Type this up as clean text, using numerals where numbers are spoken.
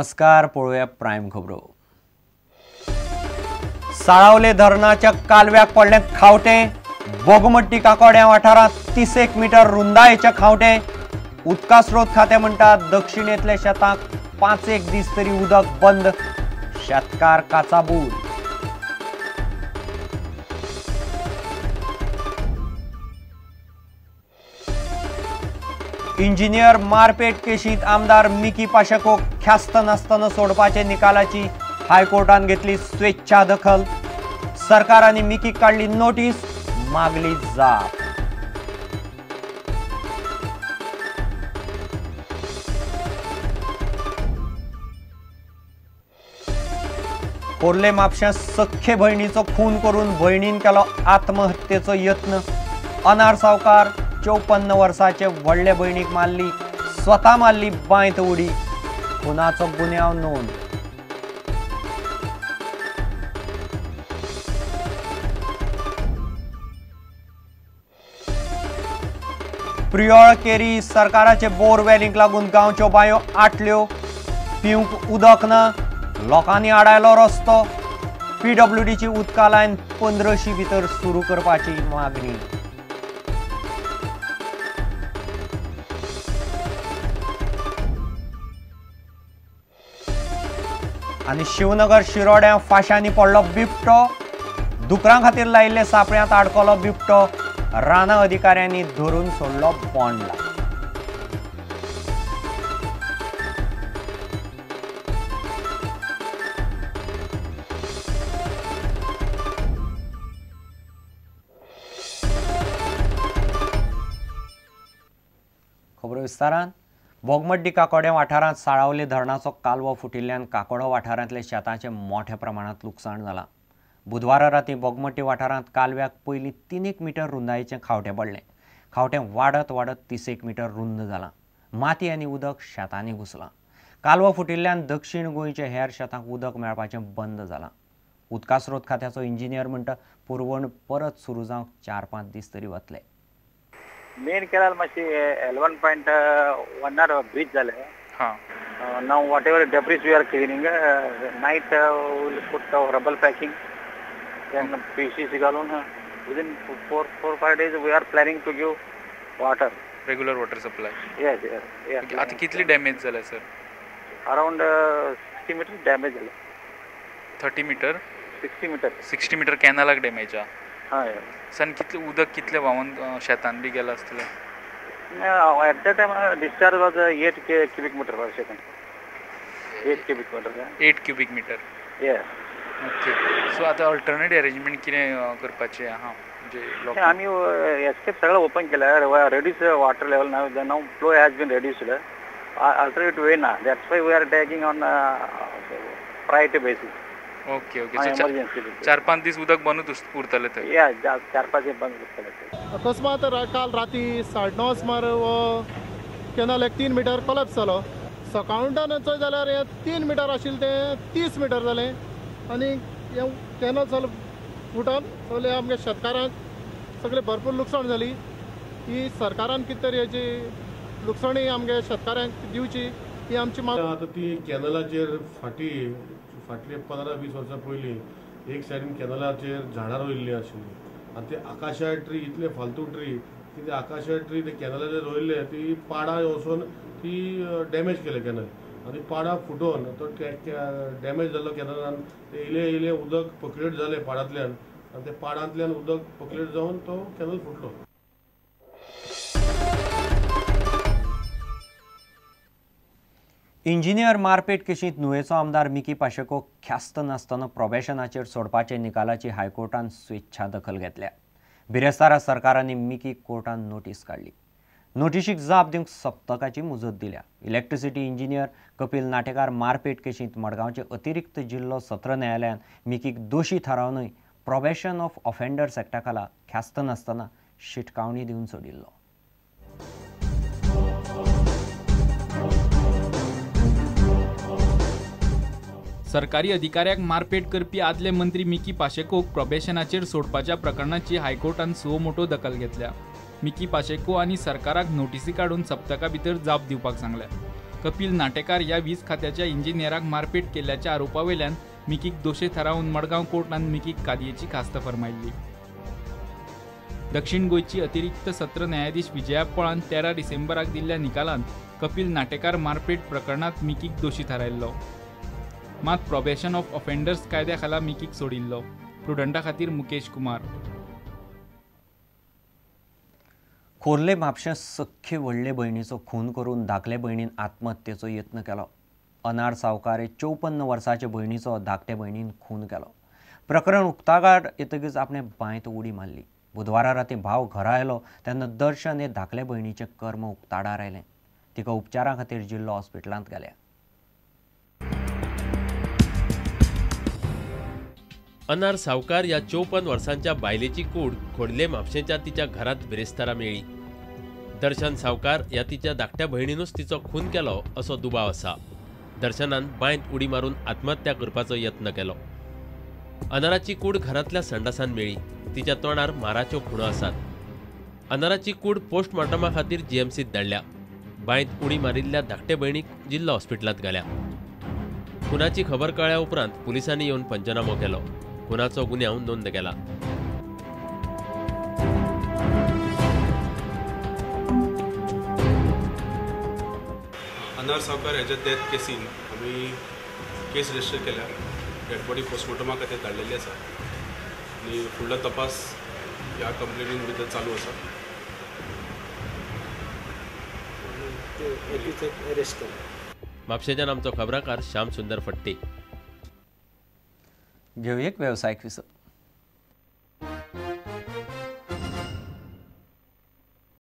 नमस्कार, पळूया प्राईम खबरो। साळावले धरणाच्या कालव्याक पडले खावटे। बोगमट्टी काकोड्या वाठारात 31 मीटर रुंदायेचे खावटे। उदका स्रोत खाते म्हणटा दक्षिणेतल्या शेताक 5 दीस तरी उदक बंद। शेतकार काचाबूल। इंजिनियर मारपेट केशीत आमदार मिकी पाशेकोक ख्यास्त नासतना सोडपाचे निकालाची हायकोर्टान घेतली स्वेच्छा दखल। सरकाराने मिकीक काढली नोटीस, मागली जाप। कोर्ले म्हापशें सख्खे भयणीचो खून करून भयणीन केलो आत्महत्येचो यत्न। अनार सावकार 54 वर्साचे व्हडले भयणीक मारली, स्वता मारली बांयत उडी। खुनाचो गुन्यांव नोंद। प्रियोळ केरी सरकाराचे बोरवेलींक लागून गांवच्यो बांयो आटल्यो। पिवंक उदक ना, लोकांनी आडायलो रस्तो। पीडब्ल्यूडीची उदका लायन 1500 भितर सुरू करपाची मागणी। आणि शिवनगर शिरोड्या फाशांनी पडलो बिबटो। दुकरां खातीर लायिल्ले सापळ्यांत आडकलो बिबटो। राना अधिकाऱ्यांनी धरून सोडलो बोंडला। खबर विस्तारान। बोगमड्डी काकोडे वाठारांत साळावले धरणाचो कालवो फुटिल्ल्यान काकोडो वाठारांतले शेतांचे मोठ्या प्रमाणात लुकसाण जाला। बुधवारा राती बोगमट्टी वाठारांत कालव्याक पयलीं 3 मीटर रुंदायेचें खावटें पडलें। खावटें वाडत वाडत 31 मीटर रुंद जालां। माती आनी उदक शेतांनी घुसलां। कालवो फुटिल्ल्यान दक्षिण गोंयच्या हेर शेतांक उदक मेळपाचें बंद जालां। उदका स्रोत खात्याचो इंजिनियर म्हणटा पुरवण परत सुरू जावंक 4-5 दीस तरी वतले। मेन केरळ मातशी 11.1 ब्रिज झाले। Now whatever debris we are cleaning, night we'll put rubble packing, then PCC घालून within 4-5 days we are planning to give water, regular water supply. Yes. आता कितली डॅमेज झाला सर? Around 60 meter damage झाले। 30 metre 60 metre कॅनलाक damage हा। हाँ सन कितले उदक कितले व्हावून शेतान बी गेला आसतले? at that time discharge was 8 cubic meter per second. 8 cubic meter. 8 cubic meter. Yes. Okay. So आता अल्टरनेट अरेंजमेंट कितें करपाचें आहा? म्हणजे आम्ही एस्केप सगळं ओपन केलं। Reduce water level now flow has been reduced. Alternate way ना, that's why we are taking on priority basis. Okay. So 4-5 दीस उदक बंद उरतले थंय? या 4-5 दीस बंद उरतले। अकस्मात काल राती 9:30 सुमार वो कॅनल 3 मीटर कोलॅप्स जालो। सकाळून चोय जाल्यार 3 मीटर आशिल्लें तें 30 मीटर जालें आनी हें कॅनल सगळें फुटोन सगळे आमगे शेतकारांक सगळे भरपूर लुकसाण जाली। ही सरकारान कितें तरी हेची लुकसाणी आमगे शेतकारांक दिवची ही आमची माग। आता ती कॅनलाचेर फाटले 15-20 वर्सां पयलीं एक सायडीन कॅनलाचेर झाडां रोयिल्लीं आशिल्लीं आनी ते आकाशा ट्री इतले फालतू ट्री की ते आकाशा ट्री ते कॅनलाचेर रोयिल्ले ती पाडां वचून ती डॅमेज केले कॅनल आनी पाडां फुटोवन तो डॅमेज जाल्लो कॅनलान ते इले उदक पकलेट जालें पाडांतल्यान आनी ते पाडांतल्यान उदक पकलेट जावन तो कॅनल फुटलो। इंजिनियर मारपेट केशींत नुयेचो आमदार मिकी पाशेकोक ख्यास्त नासतना प्रोबेशनाचेर सोडपाचे निकालाची हायकोर्टान स्वेच्छा दखल घेतल्या। बिरेस्तारा सरकारांनी मिकी कोर्टान नोटीस काढली। नोटीशीक जाप दिवंक सप्तकाची मुजत दिल्या। इलेक्ट्रिसिटी इंजिनियर कपिल नाटेकार मारपेट केशींत मडगांवचे अतिरिक्त जिल्लो सत्र न्यायालयान मिकीक दोशी थारावनय प्रोबेशन ऑफ ऑफेंडर्स एक्टा खाला ख्यास्त नासतना शिटकावणी दिवन सोडिल्लो। सरकारी अधिकाऱ्याक मारपेट करपी आदले मंत्री मिकी पाशेकोक प्रोबेशनाचेर सोडपाच्या प्रकरणाची हायकोर्टान सुओ मोठो दखल घेतल्या। मिकी पाशेको आनी सरकाराक नोटीसी काडून सप्तका भितर जाप दिवपाक सांगल्या। कपिल नाटेकार या वीज खात्याच्या इंजिनियराक मारपेट केल्याच्या आरोपावेल्यान मिकीक दोशी थारावन मडगांव कोर्टान मिकीक कादयेची खास्त फरमायल्ली. दक्षिण गोंयची अतिरिक्त सत्र न्यायाधीश विजया पॉळान 13 डिसेंबराक दिल्ल्या निकालांत कपिल नाटेकार मारपेट प्रकरणात मिकीक दोशी थारायल्लो. मात प्रोबेशन ऑफ ऑफेंडर्स कायद्या खाला मिकीक सोडिल्लो. प्रुडंटा खातीर मुकेश कुमार. खोर्ले म्हापशें सख्खे व्हडले भयणीचो खून करून धाकले भयणीन आत्महत्येचो यत्न केलो. अनार सावकारे 54 वर्साचे भयणीचो धाकटे भयणीन खून केलो. प्रकरण उक्ताडार येतकीच आपणे बांयत उडी मारली. बुधवारा राती भाव घरा आयलो तेन्ना दर्शन हे धाकले भयणीचें कर्म उक्ताडार आयलें. तिका उपचारा खातीर जिल्लो हॉस्पिटलांत गेल्या. अनार सावकार या 54 वर्सांच्या बायलेची कूड खोर्ले म्हापशेंच्या तिच्या घरात बिरेस्तारा मेळ्ळी. दर्शन सावकार या तिच्या धाकट्या भयणीनूच तिचो खून केलो असो दुबाव आसा. दर्शनान बांयत उडी मारून आत्महत्या करपाचो यत्न केलो. अनाराची कूड घरांतल्या संडासान मेळ्ळी. तिच्या तोंडार माराच्यो खुणो आसात. अनाराची कूड पोस्टमॉर्टमा खातीर जीएमसीत धाडल्या. बांयत उडी मारिल्ल्या धाकटे भयणीक जिल्लो हॉस्पिटलांत घाल्या. खुनाची खबर कळ्ळ्या उपरांत पुलिसांनी येवन पंचनामो केलो. खुनाचो गुन्यांव नोंद केला. अनार सावकार हेच्या डेथ केसीन आमी केस रजिस्टर केल्या. डेड बॉडी पोस्टमॉर्टमा खातीर धाडलेली आसा आनी फुडलो तपास ह्या कंप्लेनीन भितर चालू आसा. म्हापशेंच्यान आमचो खबराकार श्याम सुंदर फट्टे. घेऊ एक वेवसायिक विसर.